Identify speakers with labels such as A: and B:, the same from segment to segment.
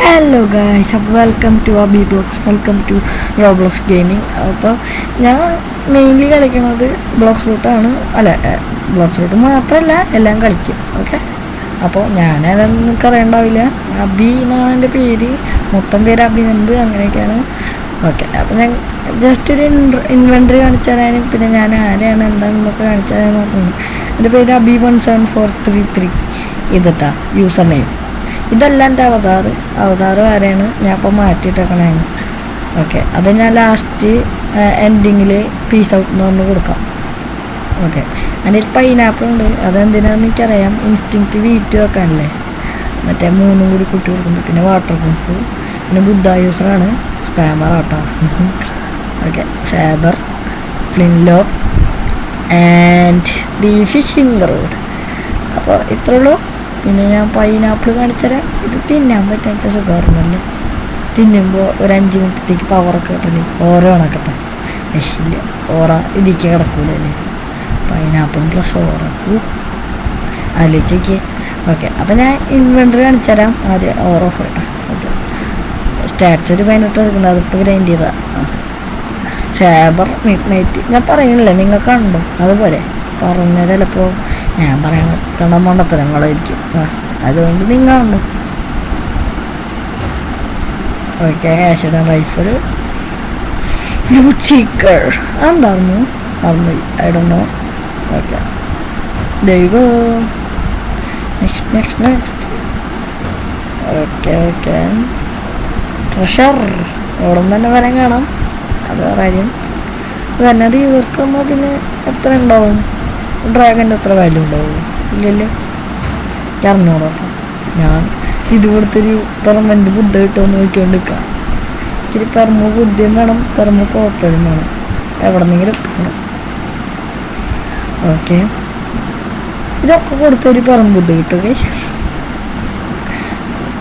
A: Hello guys, അപ്പോൾ welcome to Abi blogs, welcome to Roblox gaming. അപ്പോൾ ഞാൻ മെയിൻലി കളിക്കുന്നത് ബ്ലോക്സ് റൂട്ടാണ്. ബ്ലോക്സ് റൂട്ട് മാത്രമല്ല, എല്ലാം കളിക്കും. ഓക്കെ, അപ്പോൾ ഞാനതൊന്നും അറിയണ്ടാവില്ല. അബി എന്നാണ് എൻ്റെ പേര്, മൊത്തം പേര് അഭിനന്ദ്, അങ്ങനെയൊക്കെയാണ്. ഓക്കെ, അപ്പോൾ ഞാൻ ജസ്റ്റ് ഒരു ഇൻവെൻട്രി കാണിച്ചു തരാനും പിന്നെ ഞാൻ ആരെയാണ് എന്താണെന്നൊക്കെ കാണിച്ചു തരാൻ മാത്രമാണ്. എൻ്റെ പേര് അബി 17433 ഇതിട്ടാ യൂസർ നെയിം. ഇതല്ല എൻ്റെ അവതാർ വേറെയാണ്, ഞാൻ ഇപ്പോൾ മാറ്റിയിട്ടേക്കണേന്ന്. ഓക്കെ, അത് ഞാൻ ലാസ്റ്റ് എൻഡിങ്ങിൽ പീസ് ഔട്ട് എന്ന് പറഞ്ഞ് കൊടുക്കാം. ഓക്കെ, അതിൽ പൈനാപ്പിൾ ഉണ്ട്. അതെന്തിനാന്ന് എനിക്കറിയാം, ഇൻസ്റ്റിങ്ക്റ്റ് വീറ്റ് വെക്കാനല്ലേ, മറ്റേ 3 കൂടി കുട്ടി കൊടുക്കുന്നത്. പിന്നെ വാട്ടർ പ്രൂഫ്, പിന്നെ ബുദ്ധ യൂസറാണ്, സ്പാമർ ആട്ടോ. ഓക്കെ, സാബർ, ഫ്ലിൻലോ ആൻഡ് ദി ഫിഷിംഗ് റോഡ്. അപ്പോൾ ഇത്രേ ഉള്ളൂ. പിന്നെ ഞാൻ പൈനാപ്പിൾ കാണിച്ചുതരാം. ഇത് തിന്നാൻ പറ്റാത്ത സുഖമായിരുന്നല്ലോ, തിന്നുമ്പോൾ ഒരു 5 മിനിറ്റത്തേക്ക് പവറൊക്കെ കിട്ടല്ലേ. ഓരോ കണക്കട്ടെ, രക്ഷയില്ല. ഓറ ഇതിക്ക് കിടക്കൂലല്ലേ, പൈനാപ്പിൾ പ്ലസ് ഓറ ആലോചിക്ക്. ഓക്കെ, അപ്പം ഞാൻ ഇൻവെൻട്രി കാണിച്ചു തരാം. ആദ്യം ഓർ ഓഫ് കേട്ടോ. ഓക്കെ, സ്റ്റാറ്റ്സ് ഒരു 18 എടുക്കുന്നത്, അതിപ്പോൾ ഗ്രൈൻഡ് ചെയ്താൽ. സാബർ മിഡ് നൈറ്റ് ഞാൻ പറയുന്നില്ലേ, നിങ്ങൾ കണ്ടോ? അതുപോലെ പറഞ്ഞത് ചിലപ്പോൾ ഞാൻ പറയാൻ മണ്ടത്തരങ്ങളായിരിക്കും, അതുകൊണ്ട് നിങ്ങളുണ്ട്. ഓക്കെ, ആഷിഡ് റൈഫിൾ യൂച്ചീക്കർ എന്തായിരുന്നു പറഞ്ഞു, ഐ ഡോണ്ട് നോ. ഓക്കെ, ദൈവോ നെക്സ്റ്റ്. ഓക്കെ, ട്രഷർ എവിടെ നിന്ന് തന്നെ വരാൻ കാണാം. അത് കാര്യം വരുന്നത് ഇവർക്കുമ്പോൾ പിന്നെ എത്ര ഉണ്ടാവും, ഡ്രാഗൻ്റെ എത്ര വാല്യൂ ഉണ്ടാവും? ഇല്ലല്ലോ, അറിഞ്ഞോളൂ. ഞാൻ ഇത് കൊടുത്തൊരു പെർമനൻറ്റ് ബുദ്ധ കിട്ടുമെന്ന് നോക്കിക്കൊണ്ട് നിൽക്കാം. ഇത്തിരി പെർമ ബുദ്ധിയും വേണം, പെർമ കോട്ടലും വേണം, എവിടെ നിന്നെങ്കിലും കിട്ടണം. ഓക്കെ, ഇതൊക്കെ കൊടുത്തൊരു പെർമ ബുദ്ധ കിട്ടുക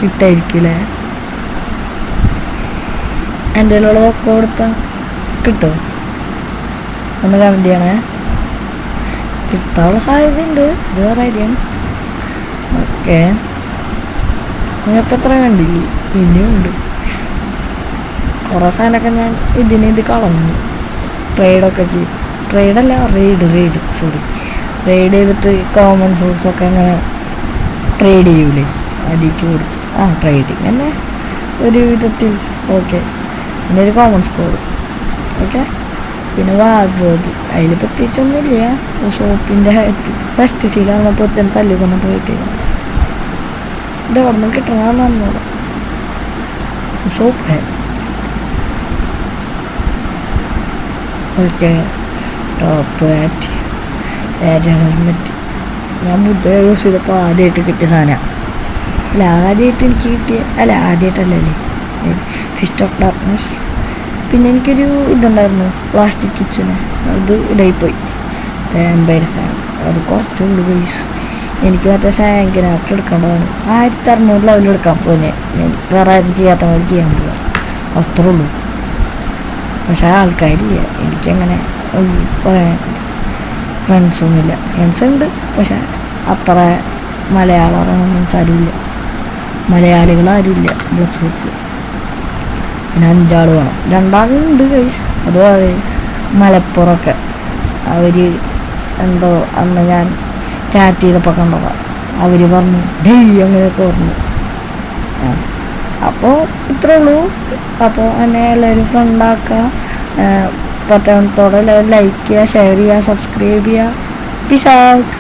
A: കിട്ടായിരിക്കില്ലേ? എൻ്റെ ഉള്ളതൊക്കെ കൊടുത്താൽ കിട്ടുമോ? ഒന്ന് കമൻറ്റ് ചെയ്യണേ. കിട്ടാനുള്ള സാധ്യതയുണ്ട്, ഇത് വേറെ കാര്യം. ഓക്കെ, നിങ്ങൾക്ക് എത്ര കണ്ടില്ലേ? ഇനിയുണ്ട് കുറേ സാധനമൊക്കെ. ഞാൻ ഇത് കളഞ്ഞു, ട്രേഡൊക്കെ ചെയ്തു. ട്രേഡല്ല, റെയ്ഡ് ചെയ്തിട്ട് കോമൺ ഫ്രൂട്ട്സൊക്കെ അങ്ങനെ ട്രേഡ് ചെയ്യൂലേ, അതിലേക്ക് കൊടുത്തു. ട്രേഡിങ് തന്നെ ഒരു വിധത്തിൽ. ഓക്കെ, പിന്നെ ഒരു കോമൺ സ്കോഡ്. ഓക്കെ, പിന്നെ വാർഡ്രോബ്, അതിൽ പ്രത്യേകിച്ചൊന്നുമില്ല. ഷോപ്പിൻ്റെ ഫസ്റ്റ് സീലാകുമ്പോൾ ചെന്ന് തല്ലി കൊണ്ടിട്ട് കിട്ടിയത്. ഇത് എവിടെ നിന്ന് കിട്ടണമെന്ന് പറഞ്ഞോളൂ. Shop okay, top hat, helmet. ഞാൻ ബുദ്ധ യൂസ് ചെയ്തപ്പോൾ ആദ്യമായിട്ട് കിട്ടിയ സാധനമാണ്. ആദ്യമായിട്ട് എനിക്ക് കിട്ടിയ ആദ്യമായിട്ടല്ലേ ഫിസ്റ്റ് ഓഫ് ഡാർക്ക്നെസ്. പിന്നെ എനിക്കൊരു ഇതുണ്ടായിരുന്നു, പ്ലാസ്റ്റിക് കിച്ചന്, അത് ഇതായിപ്പോയി. വാമ്പയർ ഫാൻ, അത് കുറച്ചുകൊണ്ട് പോയി. എനിക്ക് മറ്റേ സാങ്കിനാക്കി എടുക്കേണ്ടതാണ്. 1600 ലെവൽ എടുക്കാൻ പോന്നെ, ഞാൻ വേറെ ആരും ചെയ്യാത്ത മാതിരി ചെയ്യാൻ പോവുക, അത്രേ ഉള്ളൂ. പക്ഷേ ആൾക്കാരില്ല, എനിക്കങ്ങനെ പറയാൻ ഫ്രണ്ട്സൊന്നുമില്ല. ഫ്രണ്ട്സ് ഉണ്ട്, പക്ഷേ അത്ര മലയാളമൊന്നും സംസാരമില്ല, മലയാളികളാരുമില്ല ബ്ലോക്സ് ഗ്രൂപ്പിൽ. പിന്നെ 5 ആൾ വേണം, 2 ആളുണ്ട് ഗൈസ്. അതുപോലെ മലപ്പുറമൊക്കെ അവർ എന്തോ അന്ന് ഞാൻ ചാറ്റ് ചെയ്തപ്പോൾ കണ്ടതാണ്. അവർ പറഞ്ഞു അങ്ങനെയൊക്കെ പറഞ്ഞു. അപ്പോൾ ഇത്രേ ഉള്ളൂ. അപ്പോൾ എന്നെ എല്ലാവരും ഫ്രണ്ടാക്കുക, പറ്റാത്തോടെ എല്ലാവരും ലൈക്ക് ചെയ്യുക, ഷെയർ ചെയ്യുക, സബ്സ്ക്രൈബ് ചെയ്യുക. Peace out.